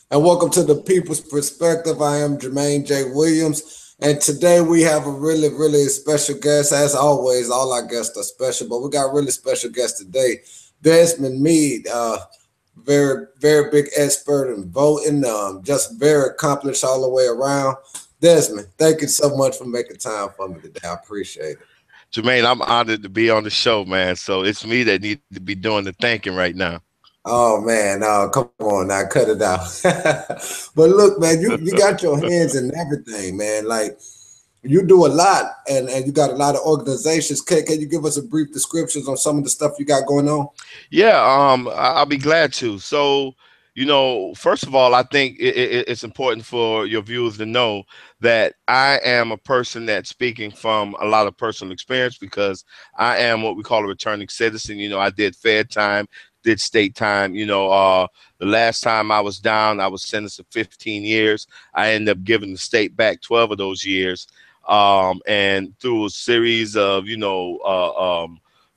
and welcome to the People's Perspective. I am Jermaine J. Williams, and today we have a really special guest. As always, all our guests are special, but we got a really special guest today, Desmond Meade. Very big expert in voting. Just very accomplished all the way around. Desmond, thank you so much for making time for me today. I appreciate it. Jermaine, I'm honored to be on the show, man. So it's me that need to be doing the thinking right now. Oh man, come on now, cut it out. But look, man, you got your hands in everything, man. Like you do a lot, and you got a lot of organizations. Can you give us a brief descriptions on some of the stuff you got going on? Yeah, I'll be glad to. So, first of all, I think it's important for your viewers to know that I am a person that's speaking from a lot of personal experience because I am what we call a returning citizen. I did Fed time, did state time. The last time I was down, I was sentenced to 15 years. I ended up giving the state back 12 of those years. And through a series of,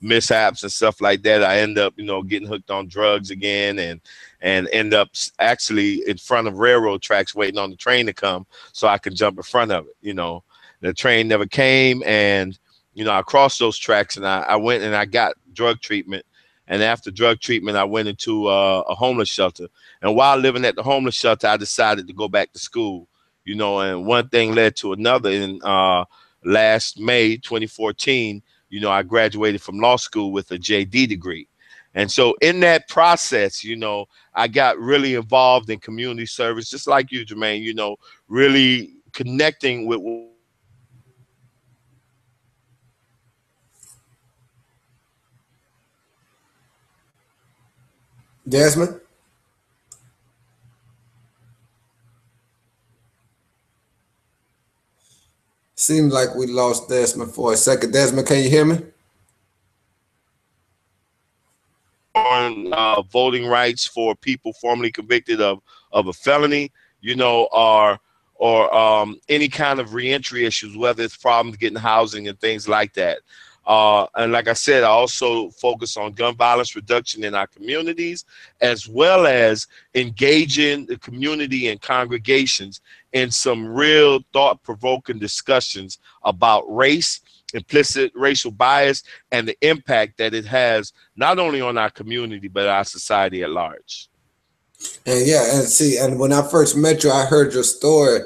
mishaps and stuff like that, I end up, getting hooked on drugs again and end up actually in front of railroad tracks waiting on the train to come so I could jump in front of it. The train never came, and I crossed those tracks, and I went and I got drug treatment. And after drug treatment, I went into a homeless shelter. And while living at the homeless shelter, I decided to go back to school. And one thing led to another. In last May 2014, I graduated from law school with a JD degree. And so in that process, I got really involved in community service, just like you, Jermaine, really connecting with what we call community service. Desmond, seems like we lost Desmond for a second. Desmond, can you hear me? On voting rights for people formerly convicted of a felony, or any kind of reentry issues, whether it's problems getting housing and things like that. And like I said, I also focus on gun violence reduction in our communities, as well as engaging the community and congregations in some real thought-provoking discussions about race, implicit racial bias, and the impact that it has not only on our community, but our society at large. And yeah, and see, and when I first met you, I heard your story.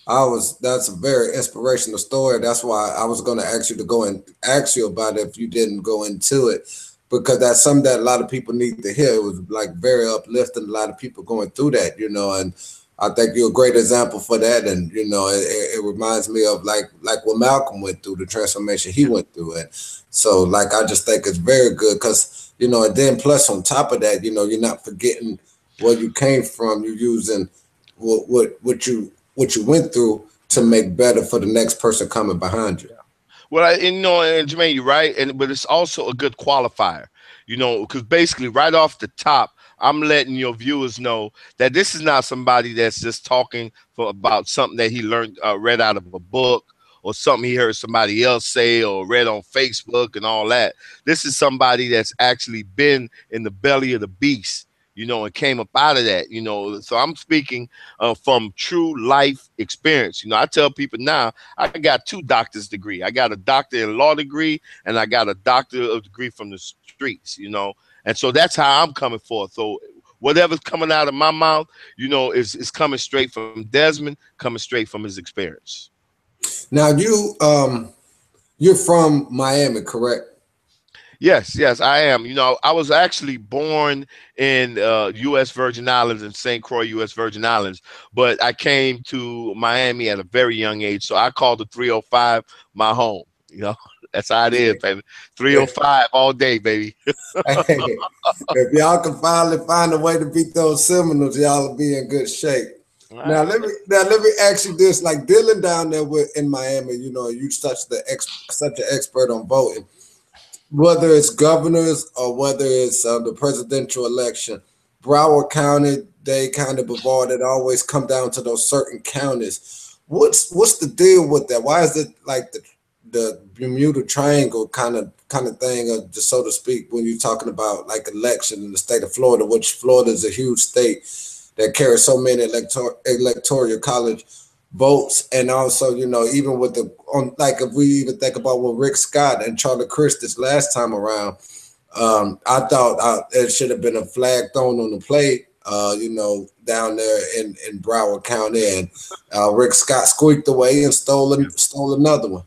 That's a very inspirational story. That's why I was going to ask you to go and ask you about it if you didn't go into it, because that's something that a lot of people need to hear. It was like very uplifting. A lot of people going through that, and I think you're a great example for that. And it reminds me of like what Malcolm went through, the transformation he went through. And so like I just think it's very good because and then plus on top of that, you're not forgetting where you came from. You're using what you went through to make better for the next person coming behind you. Well, and Jermaine, you're right, but it's also a good qualifier, because basically right off the top, I'm letting your viewers know that this is not somebody that's just talking about something that he learned, read out of a book, or something he heard somebody else say or read on Facebook and all that. This is somebody that's actually been in the belly of the beast, and came up out of that. So I'm speaking from true life experience. I tell people now, I got two doctor's degree. I got a doctor in law degree, and I got a doctor of degree from the streets. And so that's how I'm coming forth. So whatever's coming out of my mouth, is coming straight from Desmond, coming straight from his experience. Now you're from Miami, correct? Yes, I am. I was actually born in U.S. Virgin Islands, in St. Croix, U.S. Virgin Islands, but I came to Miami at a very young age, so I called the 305 my home. That's how it is, baby. Yeah. 305 all day, baby. Hey, if y'all can finally find a way to beat those Seminoles, y'all will be in good shape. All Now right. let me ask you this: like dealing down there in Miami, you such an expert on voting, whether it's governors or whether it's the presidential election. Broward County, Dade County, Brevard, it always come down to those certain counties. What's the deal with that? Why is it like the Bermuda Triangle kind of thing, just so to speak, when you're talking about like election in the state of Florida, which Florida is a huge state. that carry so many electoral college votes. And also, you know, even with the on, like if we even think about what Rick Scott and Charlie Crist this last time around, I thought it should have been a flag thrown on the plate, you know, down there in Broward County, and Rick Scott squeaked away and stole another one.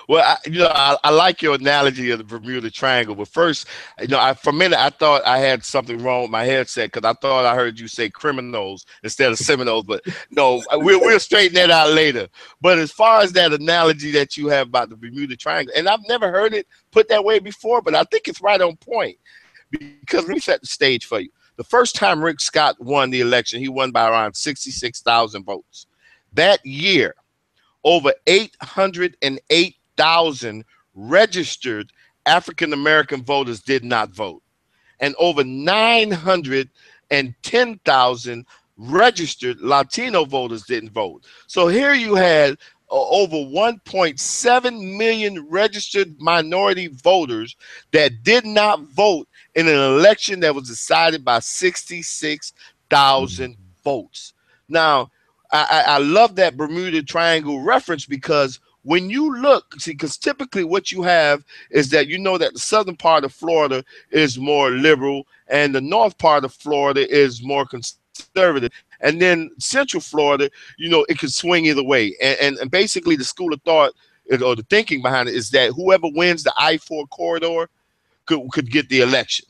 Well, I like your analogy of the Bermuda Triangle. But first, for a minute I thought I had something wrong with my headset because I thought I heard you say criminals instead of Seminoles. But no, we'll straighten that out later. But as far as that analogy that you have about the Bermuda Triangle, and I've never heard it put that way before, but I think it's right on point because let me set the stage for you. The first time Rick Scott won the election, he won by around 66,000 votes. That year, over 808,000 registered African American voters did not vote, and over 910,000 registered Latino voters didn't vote. So here you had over 1.7 million registered minority voters that did not vote in an election that was decided by 66,000 votes. Now, I love that Bermuda Triangle reference because when you look, see, because typically what you have is that you know that the southern part of Florida is more liberal and the north part of Florida is more conservative. And then central Florida, you know, it could swing either way. And basically the school of thought or the thinking behind it is that whoever wins the I-4 corridor could get the election.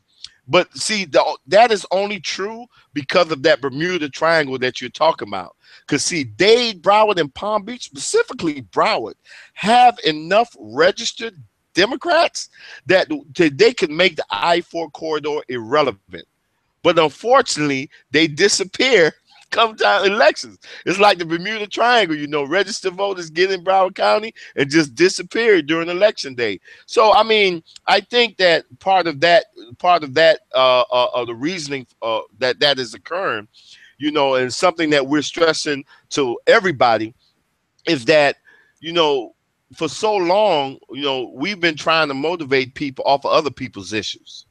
But see, that is only true because of that Bermuda Triangle that you're talking about. Because see, Dade, Broward, and Palm Beach, specifically Broward, have enough registered Democrats that they can make the I-4 corridor irrelevant. But unfortunately, they disappear come time elections. It's like the Bermuda Triangle, you know, registered voters get in Broward County and just disappear during election day. So, I mean, I think that part of that, the reasoning that is occurring, you know, and something that we're stressing to everybody is that, you know, for so long, you know, we've been trying to motivate people off of other people's issues.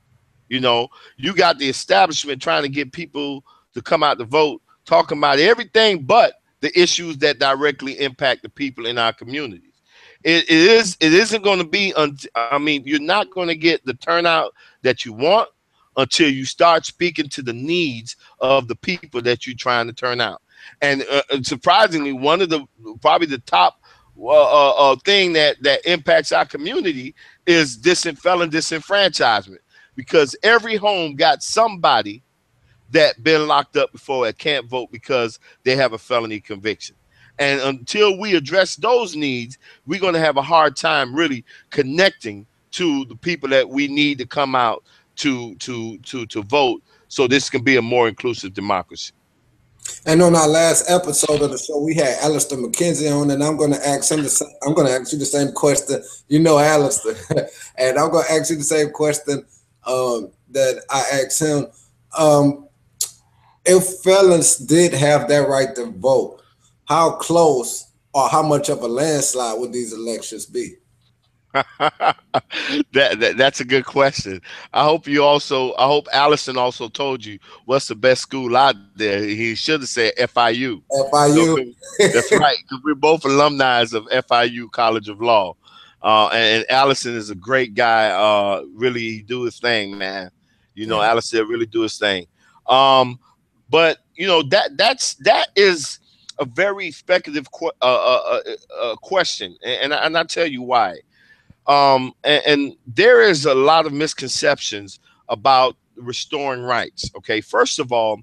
You know, you got the establishment trying to get people to come out to vote, talking about everything but the issues that directly impact the people in our communities. It isn't going to be, I mean, you're not going to get the turnout that you want until you start speaking to the needs of the people that you're trying to turn out. And surprisingly, one of the probably the top thing that impacts our community is felon disenfranchisement, because every home got somebody that been locked up before that can't vote because they have a felony conviction. And until we address those needs, we're going to have a hard time really connecting to the people that we need to come out to vote, so this can be a more inclusive democracy. And on our last episode of the show, we had Alistair McKenzie on, and I'm going to ask him I'm going to ask you the same question. You know, Alistair, and I'm going to ask you the same question that I asked him. If felons did have that right to vote, how close or how much of a landslide would these elections be? That's a good question. I hope Allison also told you what's the best school out there. He should have said FIU. FIU. That's right, because we're both alumni of FIU College of Law. And Allison is a great guy. Really, he do his thing, man. You know, Allison really do his thing. But you know that is a very speculative question, and I'll tell you why. And there is a lot of misconceptions about restoring rights. Okay, first of all,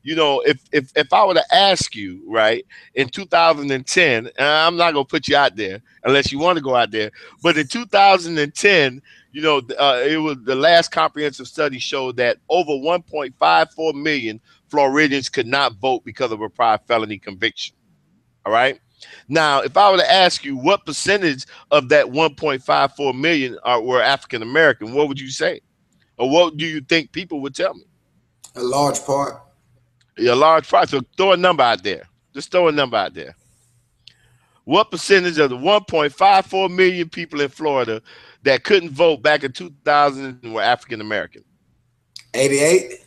you know, if I were to ask you, right, in 2010, and I'm not gonna put you out there unless you want to go out there, but in 2010, you know, it was the last comprehensive study showed that over 1.54 million Floridians could not vote because of a prior felony conviction. All right. Now, if I were to ask you what percentage of that 1.54 million were African American, what would you say? Or what do you think people would tell me? A large part. A large part. So throw a number out there. Just throw a number out there. What percentage of the 1.54 million people in Florida that couldn't vote back in 2000 were African American? 88.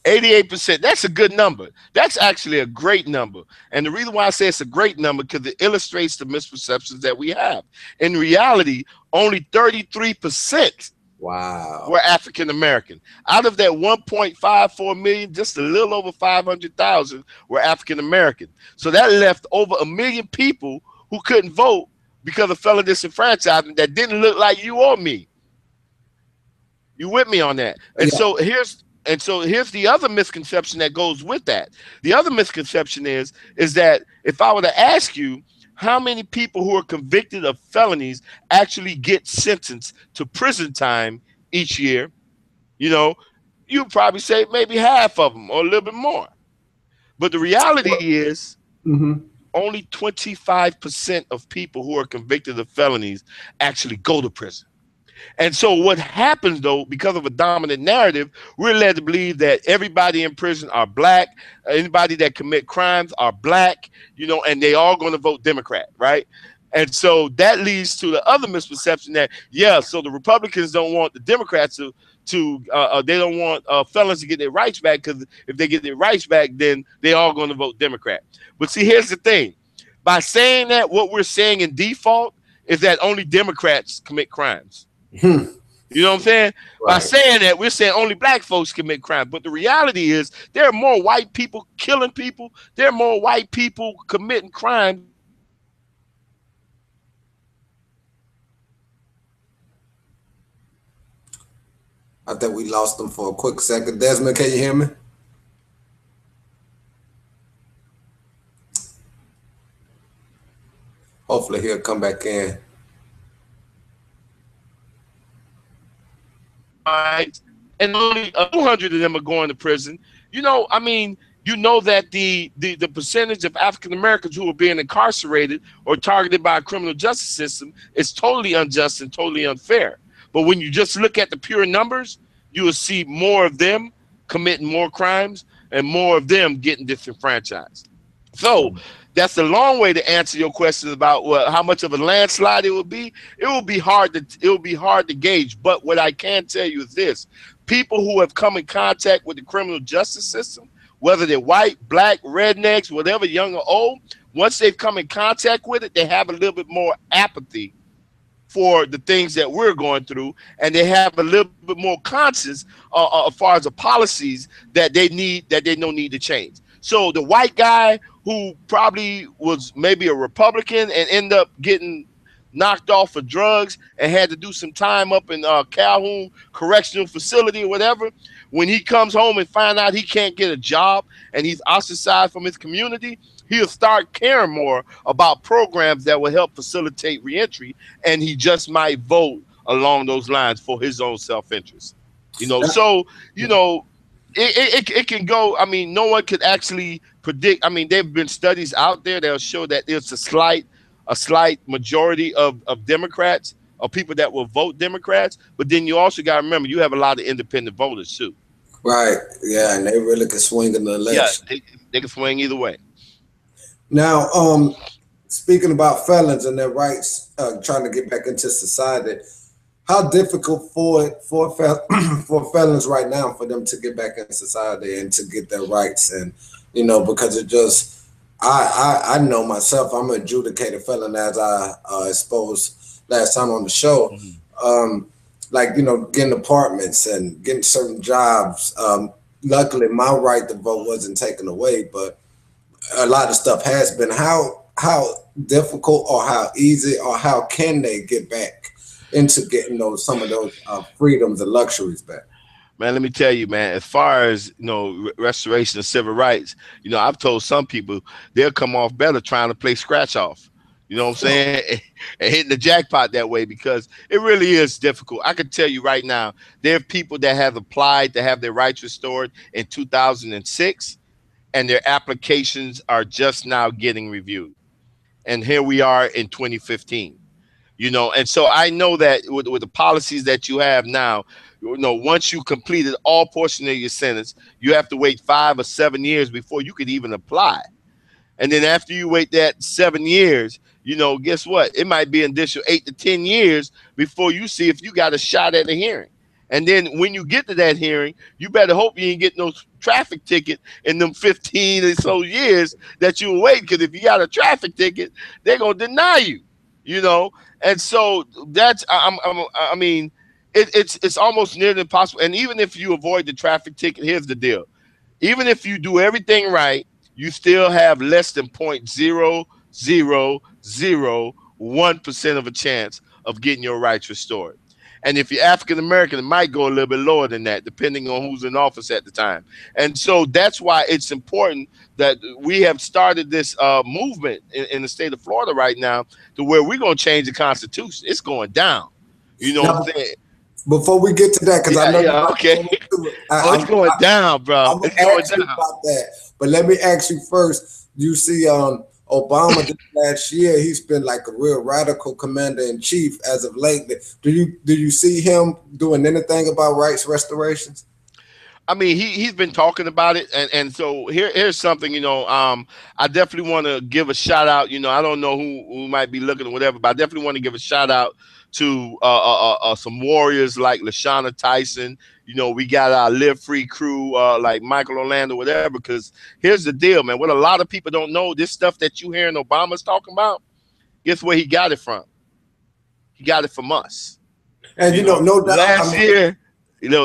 88%. That's a good number. That's actually a great number. And the reason why I say it's a great number, because it illustrates the misperceptions that we have. In reality, only 33% Wow. were African American. Out of that 1.54 million, just a little over 500,000 were African American. So that left over 1 million people who couldn't vote because of felon disenfranchisement that didn't look like you or me. You with me on that? And Yeah. so here's the other misconception that goes with that. The other misconception is that if I were to ask you how many people who are convicted of felonies actually get sentenced to prison time each year, you know, you'd probably say maybe half of them or a little bit more. But the reality is Mm-hmm. only 25% of people who are convicted of felonies actually go to prison. And so what happens, though, because of a dominant narrative, we're led to believe that everybody in prison are black, anybody that commit crimes are black, and they all going to vote Democrat, right? And so that leads to the other misperception that, yeah, so the Republicans don't want the Democrats they don't want felons to get their rights back, because if they get their rights back, then they all going to vote Democrat. But see, here's the thing. By saying that, what we're saying in default is that only Democrats commit crimes. You know what I'm saying? Right. By saying that, we're saying only black folks commit crime. But the reality is there are more white people killing people. There are more white people committing crimes. I think we lost them for a quick second. Desmond, can you hear me? Hopefully he'll come back in. And only 200 of them are going to prison. You know that the percentage of African Americans who are being incarcerated or targeted by a criminal justice system is totally unjust and totally unfair. But when you just look at the pure numbers, you will see more of them committing more crimes and more of them getting disenfranchised. So that's a long way to answer your question about how much of a landslide it will be. It will be hard to gauge. But what I can tell you is this: people who have come in contact with the criminal justice system, whether they're white, black, rednecks, whatever, young or old, once they've come in contact with it, they have a little bit more apathy for the things that we're going through, and they have a little bit more conscience as far as the policies that they don't need to change. So the white guy who probably was maybe a Republican and ended up getting knocked off for drugs and had to do some time up in Calhoun Correctional Facility or whatever, when he comes home and find out he can't get a job and he's ostracized from his community, he'll start caring more about programs that will help facilitate reentry, and he just might vote along those lines for his own self-interest. It can go. I mean, no one could actually predict. I mean, there have been studies out there that'll show that it's a slight majority of Democrats or people that will vote Democrats. But then you also got to remember, you have a lot of independent voters too. Right. Yeah, and they really can swing in the election. Yeah, they can swing either way. Now, speaking about felons and their rights, trying to get back into society, how difficult for felons right now for them to get back in society and to get their rights? And because it just, I know myself, I'm an adjudicated felon, as I exposed last time on the show. Getting apartments and getting certain jobs. Luckily, my right to vote wasn't taken away, but a lot of stuff has been. How difficult or how easy or how can they get back into getting some of those freedoms and luxuries back? Man, let me tell you, man, as far as, restoration of civil rights, I've told some people they'll come off better trying to play scratch off. You know what I'm saying? And hitting the jackpot that way, because it really is difficult. I can tell you right now, there are people that have applied to have their rights restored in 2006, and their applications are just now getting reviewed. And here we are in 2015. And so I know that with the policies that you have now, once you completed all portion of your sentence, you have to wait 5 or 7 years before you could even apply. And then after you wait that 7 years, guess what? It might be an additional 8 to 10 years before you see if you got a shot at a hearing. And then when you get to that hearing, you better hope you ain't get no traffic ticket in them 15 or so years that you wait. Because if you got a traffic ticket, they're gonna deny you. You know, and so that's I mean, it's almost nearly impossible. And even if you avoid the traffic ticket, here's the deal: even if you do everything right, you still have less than 0.0001% of a chance of getting your rights restored. And if you're African American, it might go a little bit lower than that, depending on who's in office at the time. And so that's why it's important that we have started this movement in the state of Florida right now, to where we're going to change the Constitution. It's going down. You know what Now, I'm saying? before we get to that, because I Yeah, know you're yeah, about to okay. go into it, Oh, it's going down, bro. I'm gonna It's going ask you down. about that. But let me ask you first. You see, Obama this last year, he's been like a real radical commander in chief as of lately. Do you see him doing anything about rights restorations? I mean, he's been talking about it, and so here's something, I definitely want to give a shout out. I don't know who might be looking or whatever, but I definitely want to give a shout out to some warriors like Lashana Tyson. We got our Live Free crew like Michael Orlando, whatever. Because here's the deal, man. What a lot of people don't know, this stuff that you hearing Obama's talking about, guess where he got it from? He got it from us. And no doubt. I Last mean, year,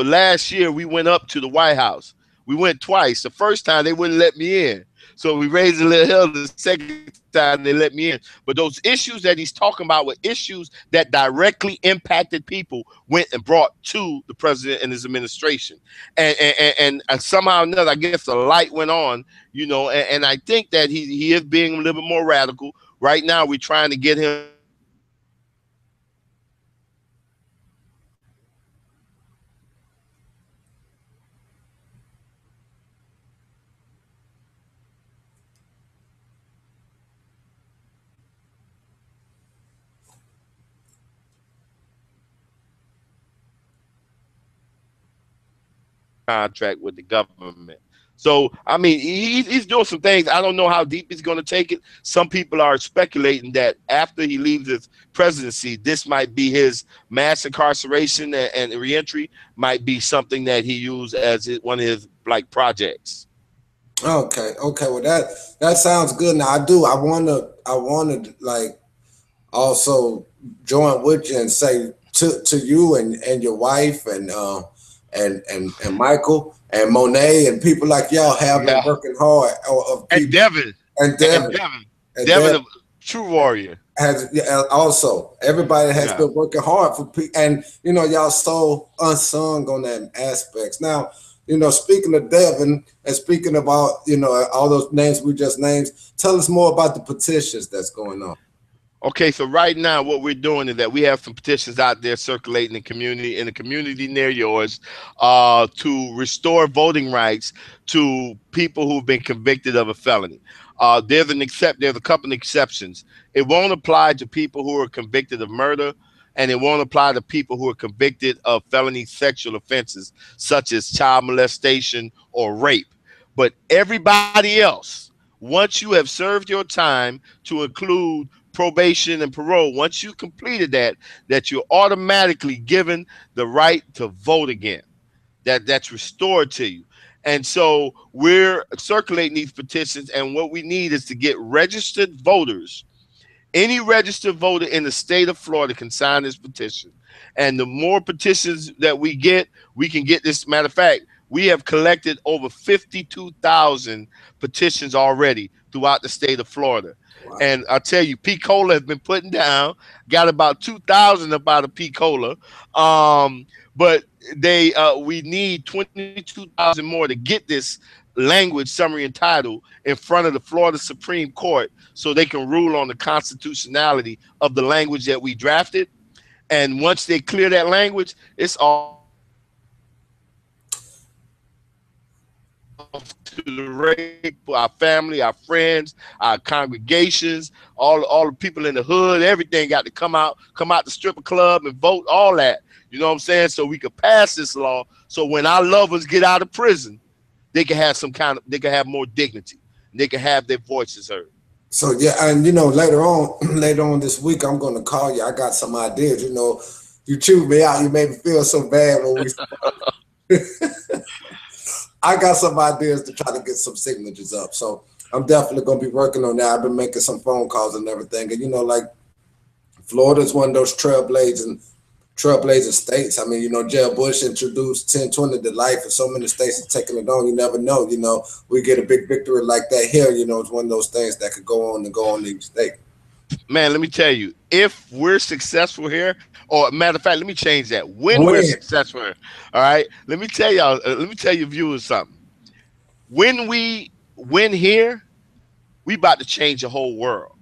last year we went up to the White House. We went twice. The first time they wouldn't let me in. So we raised a little hell. The second time they let me in. But those issues that he's talking about were issues that directly impacted people, went and brought to the president and his administration. And somehow or another, I guess the light went on, and I think that he is being a little bit more radical. Right now, we're trying to get him to contract with the government. So, I mean, he's doing some things. I don't know how deep he's going to take it. Some people are speculating that after he leaves his presidency, this might be his mass incarceration and reentry might be something that he used as one of his like projects. okay. Well, that sounds good. Now, I wanna like also join with you and say to you and your wife and Michael and Monet and people like y'all have been Yeah. working hard of And people Devin. and And Devin Devin. and Devin, Devin a true warrior. has, yeah, also everybody has Yeah. been working hard for people, and y'all so unsung on that aspects. Now, speaking of Devin and speaking about all those names we just named, tell us more about the petitions that's going on. Okay, so right now what we're doing is that we have some petitions out there circulating in the community near yours, to restore voting rights to people who've been convicted of a felony. There's a couple of exceptions. It won't apply to people who are convicted of murder, and it won't apply to people who are convicted of felony sexual offenses such as child molestation or rape. But everybody else, once you have served your time, to include probation and parole, once you completed that you're automatically given the right to vote again. That's restored to you. And so we're circulating these petitions, and what we need is to get registered voters. Any registered voter in the state of Florida can sign this petition. And the more petitions that we can get this. Matter of fact, we have collected over 52,000 petitions already throughout the state of Florida. Wow. And I tell you, P. Cola has been putting down, got about 2,000 about a P. Cola. But we need 22,000 more to get this language summary and title in front of the Florida Supreme Court so they can rule on the constitutionality of the language that we drafted. And once they clear that language, it's off to the race for our family, our friends, our congregations, all the people in the hood, everything got to come out the stripper club and vote, all that. You know what I'm saying? So we could pass this law so when our lovers get out of prison, they can have more dignity. They can have their voices heard. So yeah, and later on this week, I'm going to call you. I got some ideas. You chewed me out. You made me feel so bad when we I got some ideas to try to get some signatures up. So I'm definitely gonna be working on that. I've been making some phone calls and everything. And like Florida's one of those trailblazing states. I mean, Jeb Bush introduced 1020 to life, and so many states are taking it on. You never know. We get a big victory like that here. It's one of those things that could go on and go on in each state. Man, let me tell you, if we're successful here, or matter of fact, let me change that. When we're successful here, all right. Let me tell y'all. Let me tell you, viewers, something. When we win here, we about to change the whole world.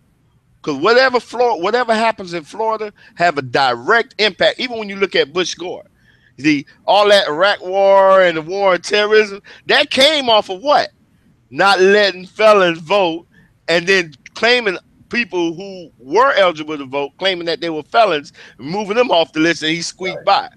Because whatever happens in Florida have a direct impact. Even when you look at Bush Gore, all that Iraq war and the war on terrorism, that came off of what? Not letting felons vote, and then claiming people who were eligible to vote, claiming that they were felons, moving them off the list, and he squeaked by. Right.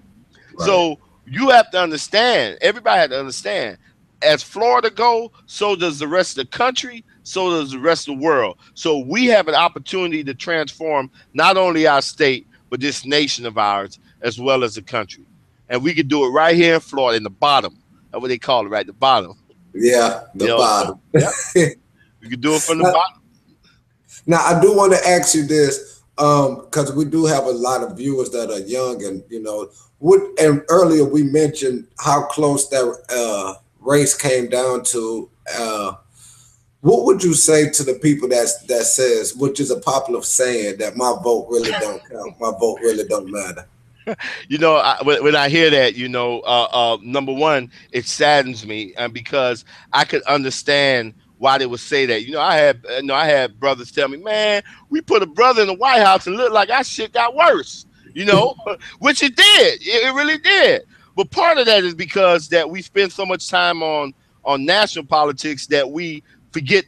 So you have to understand, everybody had to understand, as Florida go, so does the rest of the country, so does the rest of the world. So we have an opportunity to transform not only our state, but this nation of ours, as well as the country. And we can do it right here in Florida, in the bottom. That's what they call it, right? The bottom. Yeah, the bottom. Yeah. We can do it from the bottom. Now, I do want to ask you this, because we do have a lot of viewers that are young, and and earlier we mentioned how close that race came down to. What would you say to the people that says, which is a popular saying, that my vote really don't count, my vote really don't matter? When I hear that, number one, it saddens me, and because I could understand why they would say that. I had brothers tell me, man, we put a brother in the White House and looked like our shit got worse, which it did. It really did. But part of that is because that we spend so much time on national politics that we forget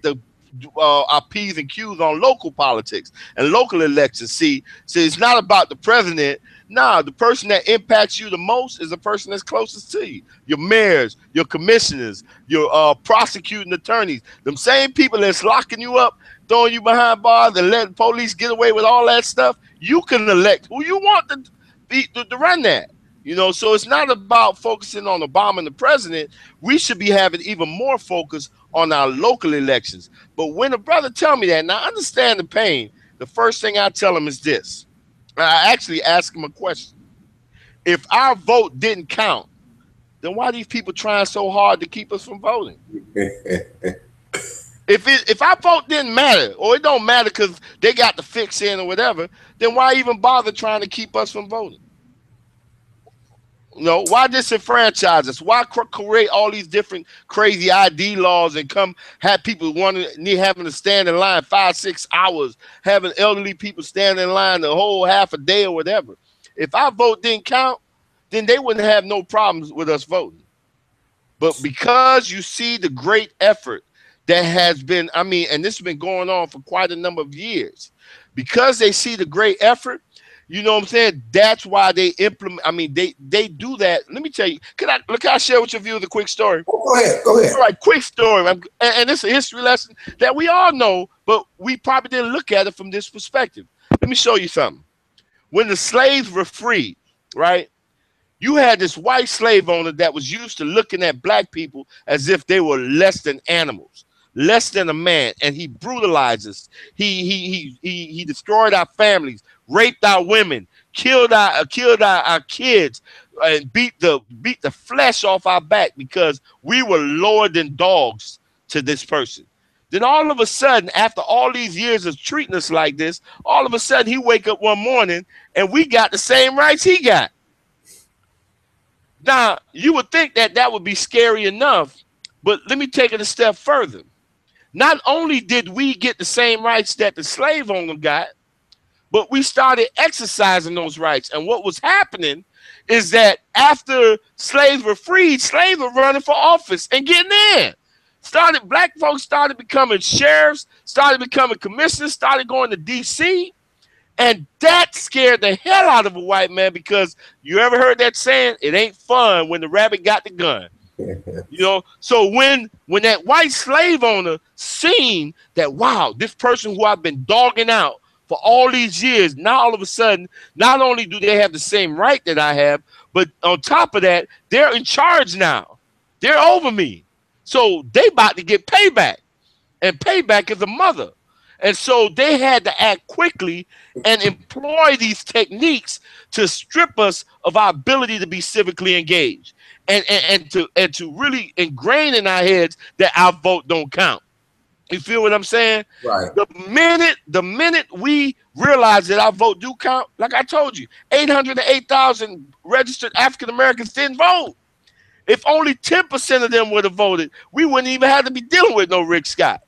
our P's and Q's on local politics and local elections. See, it's not about the president. Nah, the person that impacts you the most is the person that's closest to you. Your mayors, your commissioners, your prosecuting attorneys, them same people that's locking you up, throwing you behind bars and letting police get away with all that stuff. You can elect who you want to run that. So it's not about focusing on Obama and the president. We should be having even more focus on our local elections. But when a brother tell me that, and I understand the pain, the first thing I tell him is this. I actually ask him a question. If our vote didn't count, then why are these people trying so hard to keep us from voting? If our vote didn't matter, or it don't matter because they got the fix in or whatever, then why even bother trying to keep us from voting? Why disenfranchise us? Why create all these different crazy ID laws and have people having to stand in line 5-6 hours, having elderly people stand in line the whole half a day or whatever? If our vote didn't count, then they wouldn't have no problems with us voting. But because you see the great effort that has been, and this has been going on for quite a number of years, because they see the great effort, you know what I'm saying? That's why they implement. They do that. Let me tell you. Can I share with your viewers a quick story? Go ahead. All right, quick story. And it's a history lesson that we all know, but we probably didn't look at it from this perspective. Let me show you something. When the slaves were freed, right? You had this white slave owner that was used to looking at black people as if they were less than animals, less than a man, and he brutalized us. He destroyed our families, raped our women, killed our kids, and beat the flesh off our back because we were lower than dogs to this person. Then all of a sudden, after all these years of treating us like this, all of a sudden he wake up one morning and we got the same rights he got. Now, you would think that would be scary enough, but let me take it a step further. Not only did we get the same rights that the slave owner got, but we started exercising those rights. And what was happening is that after slaves were freed, slaves were running for office and getting in. Black folks started becoming sheriffs, started becoming commissioners, started going to D.C., and that scared the hell out of a white man, because you ever heard that saying, it ain't fun when the rabbit got the gun. So when that white slave owner seen that, wow, this person who I've been dogging out for all these years. Now all of a sudden, not only do they have the same right that I have, but on top of that, they're in charge now. They're over me. So they about to get payback. And payback is a mother. And so they had to act quickly and employ these techniques to strip us of our ability to be civically engaged and to really ingrain in our heads that our vote don't count. You feel what I'm saying? Right. The minute we realize that our vote do count, like I told you, 808,000 registered African Americans didn't vote. If only 10% of them would have voted, we wouldn't even have to be dealing with no Rick Scott.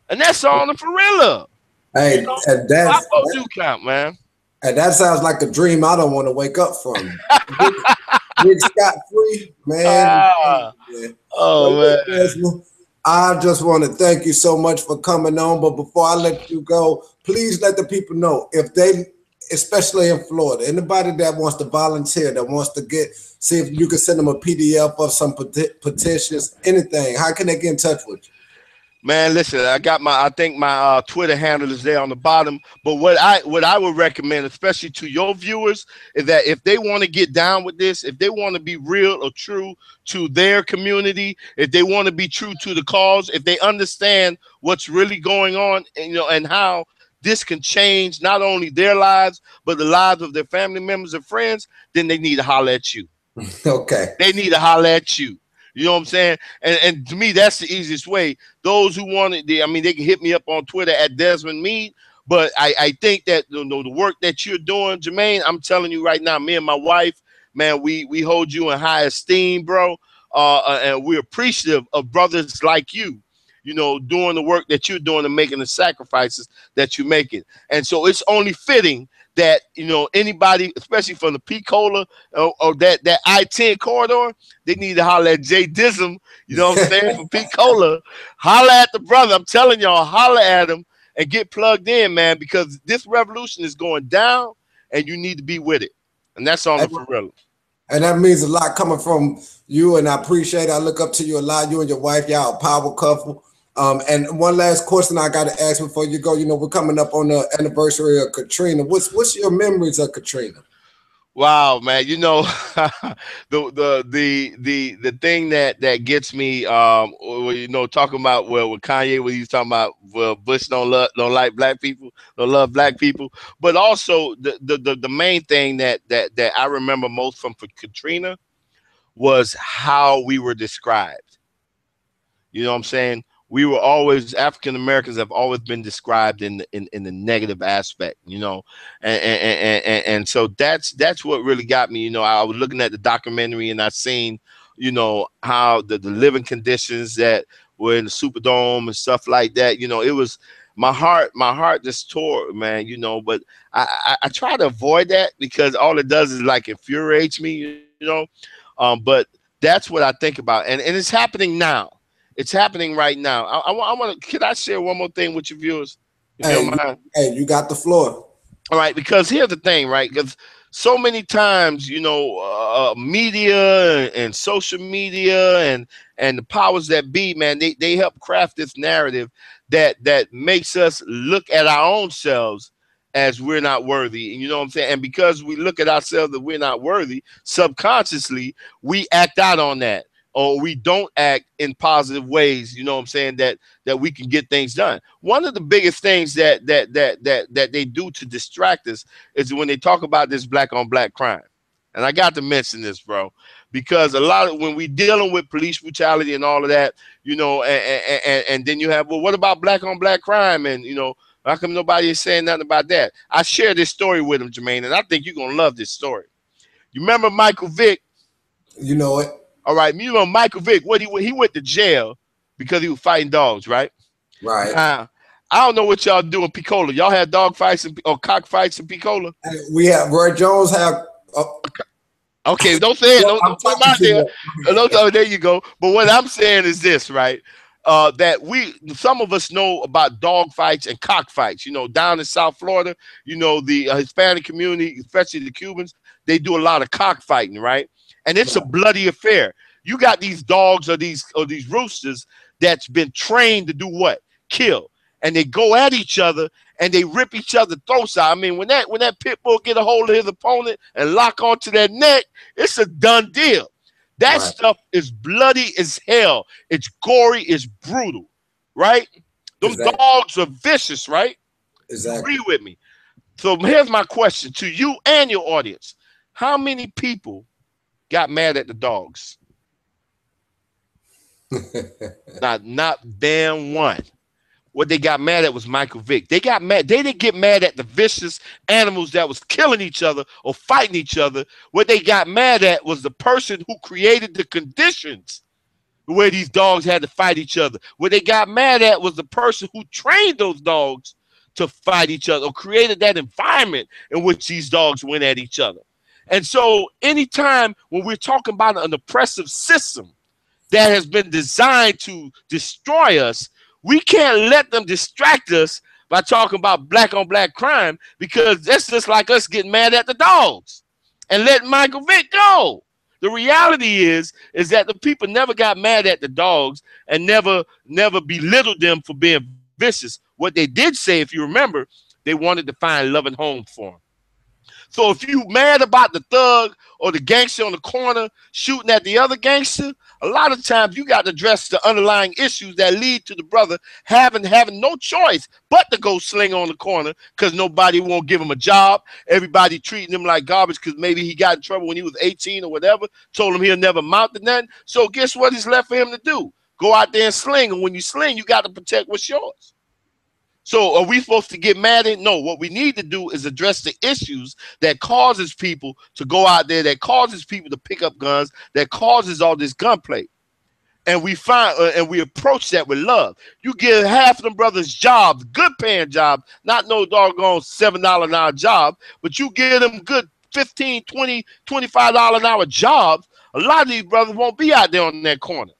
And that's on the Ferrilla. Hey, you know? and that's, our vote do count, man. And that sounds like a dream I don't want to wake up from. Rick Scott free, man. Oh, man. Desmond, I just want to thank you so much for coming on. But before I let you go, please let the people know if they, especially in Florida, anybody that wants to volunteer, that wants to see if you can send them a PDF of some petitions, anything. How can they get in touch with you? Man, listen, I think my Twitter handle is there on the bottom. But what I would recommend, especially to your viewers, is that if they want to get down with this, if they want to be real or true to their community, if they want to be true to the cause, if they understand what's really going on, and how this can change not only their lives, but the lives of their family members and friends, then they need to holler at you. Okay. They need to holler at you. You know what I'm saying? And to me, that's the easiest way. Those who want it, they can hit me up on Twitter at Desmond Meade. But I think that the work that you're doing, Jermaine, I'm telling you right now, me and my wife, man, we hold you in high esteem, bro. And we're appreciative of brothers like you, doing the work that you're doing and making the sacrifices that you're making. And so it's only fitting that anybody, especially from the P-Cola or that I-10 corridor, they need to holler at J Dism, you know what I'm saying, from P-Cola. Holler at the brother. I'm telling y'all, holler at him and get plugged in, man, because this revolution is going down and you need to be with it. And that's on the for real. And that means a lot coming from you, and I appreciate it. I look up to you a lot. You and your wife, y'all a power couple. And one last question I got to ask before you go. We're coming up on the anniversary of Katrina. What's your memories of Katrina? Wow, man. the thing that gets me, talking about with Kanye, when he's talking about Bush don't like black people, don't love black people, but also the main thing that I remember most from Katrina was how we were described. You know what I'm saying? We were always, African Americans have always been described in the negative aspect, and so that's what really got me. I was looking at the documentary and I seen, how the living conditions that were in the Superdome and stuff like that. It was my heart just tore, man. But I try to avoid that because all it does is like infuriates me, But that's what I think about, and it's happening now. It's happening right now. I want to. Can I share one more thing with your viewers? If you don't mind? Hey, you got the floor. All right, because here's the thing, right? Because so many times, media and social media and the powers that be, man, they help craft this narrative that makes us look at our own selves as we're not worthy. You know what I'm saying? And because we look at ourselves that we're not worthy, subconsciously we act out on that. Or we don't act in positive ways, you know what I'm saying, that we can get things done. One of the biggest things that they do to distract us is when they talk about this black on black crime. And I got to mention this, bro, because a lot of when we dealing with police brutality and all of that, and then you have, well, what about black on black crime? And, how come nobody is saying nothing about that? I shared this story with him, Jermaine, and I think you're going to love this story. You remember Michael Vick? You know it. All right, Michael Vick, he went to jail because he was fighting dogs, right? Right. I don't know what y'all do in Picola. Y'all have dog fights or cock fights in Picola? We have Roy Jones have. Okay, don't say it. Don't put them out there. There you go. But what I'm saying is this, right? That some of us know about dog fights and cock fights. Down in South Florida, the Hispanic community, especially the Cubans, they do a lot of cockfighting, right? And it's a bloody affair. You got these dogs or these roosters that's been trained to do what? Kill. and they go at each other and they rip each other's throats out. I mean, when that pit bull get a hold of his opponent and lock onto their neck, it's a done deal. That stuff is bloody as hell. It's gory. It's brutal, right? Them dogs are vicious, right? Exactly. Agree with me. So here's my question to you and your audience. How many people got mad at the dogs? Not damn one. What they got mad at was Michael Vick. They got mad. They didn't get mad at the vicious animals that was killing each other or fighting each other. What they got mad at was the person who created the conditions where these dogs had to fight each other. What they got mad at was the person who trained those dogs to fight each other or created that environment in which these dogs went at each other. And so anytime when we're talking about an oppressive system that has been designed to destroy us, we can't let them distract us by talking about black on black crime, because that's just like us getting mad at the dogs and letting Michael Vick go. The reality is that the people never got mad at the dogs and never belittled them for being vicious. What they did say, if you remember, they wanted to find loving home for them. So if you mad about the thug or the gangster on the corner shooting at the other gangster, a lot of times you got to address the underlying issues that lead to the brother having no choice but to go sling on the corner because nobody won't give him a job. Everybody treating him like garbage because maybe he got in trouble when he was 18 or whatever, told him he'll never amount to nothing. So guess what is left for him to do? Go out there and sling. And when you sling, you got to protect what's yours. So are we supposed to get mad at? No, what we need to do is address the issues that causes people to go out there, that causes people to pick up guns, that causes all this gunplay. And we find and we approach that with love. You give half of them brothers jobs, good paying jobs, not no doggone $7 an hour job, but you give them good $15, $20, $25 an hour jobs. A lot of these brothers won't be out there on that corner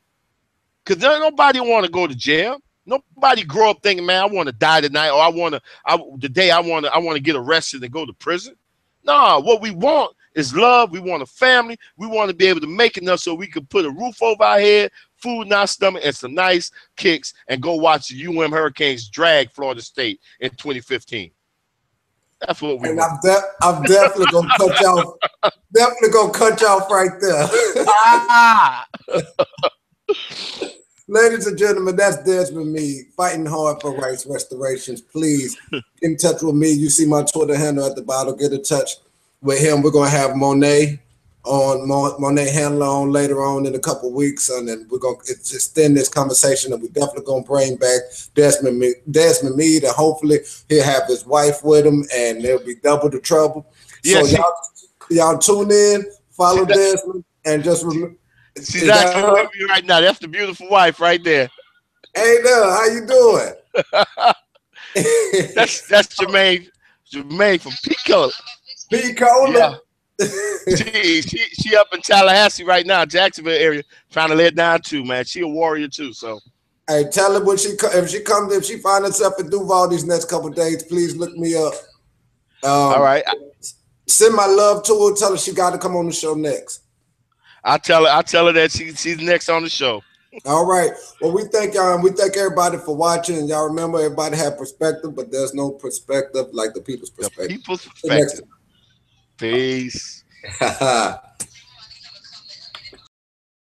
because nobody want to go to jail. Nobody grow up thinking, man, I want to die tonight, or I want to get arrested and go to prison. No, what we want is love. We want a family. We want to be able to make enough so we can put a roof over our head, food in our stomach, and some nice kicks, and go watch the Hurricanes drag Florida State in 2015. That's what we want. I'm definitely gonna cut y'all. Definitely gonna cut y'all right there. Ladies and gentlemen, that's Desmond Meade, fighting hard for rights restorations. Please get in touch with me. You see my Twitter handle at the bottom. Get in touch with him. We're going to have Monet Handler on later on in a couple of weeks, and then we're going to extend this conversation, and we're definitely going to bring back Desmond Meade, and hopefully he'll have his wife with him, and there'll be double the trouble. Yeah, so y'all tune in, follow Desmond, and just remember. She's actually with me right now. That's the beautiful wife right there. Hey there, how you doing? that's Jermaine from Picola. Picola. Yeah. she up in Tallahassee right now, Jacksonville area, trying to lay it down too, man. She a warrior too. So hey, tell her when if she find herself in Duval these next couple of days, please look me up. All right. Send my love to her. Tell her she got to come on the show next. I'll tell her that she's next on the show. All right. Well, we thank y'all, and we thank everybody for watching. And y'all remember, everybody have perspective, but there's no perspective like the people's perspective. The people's perspective. Peace.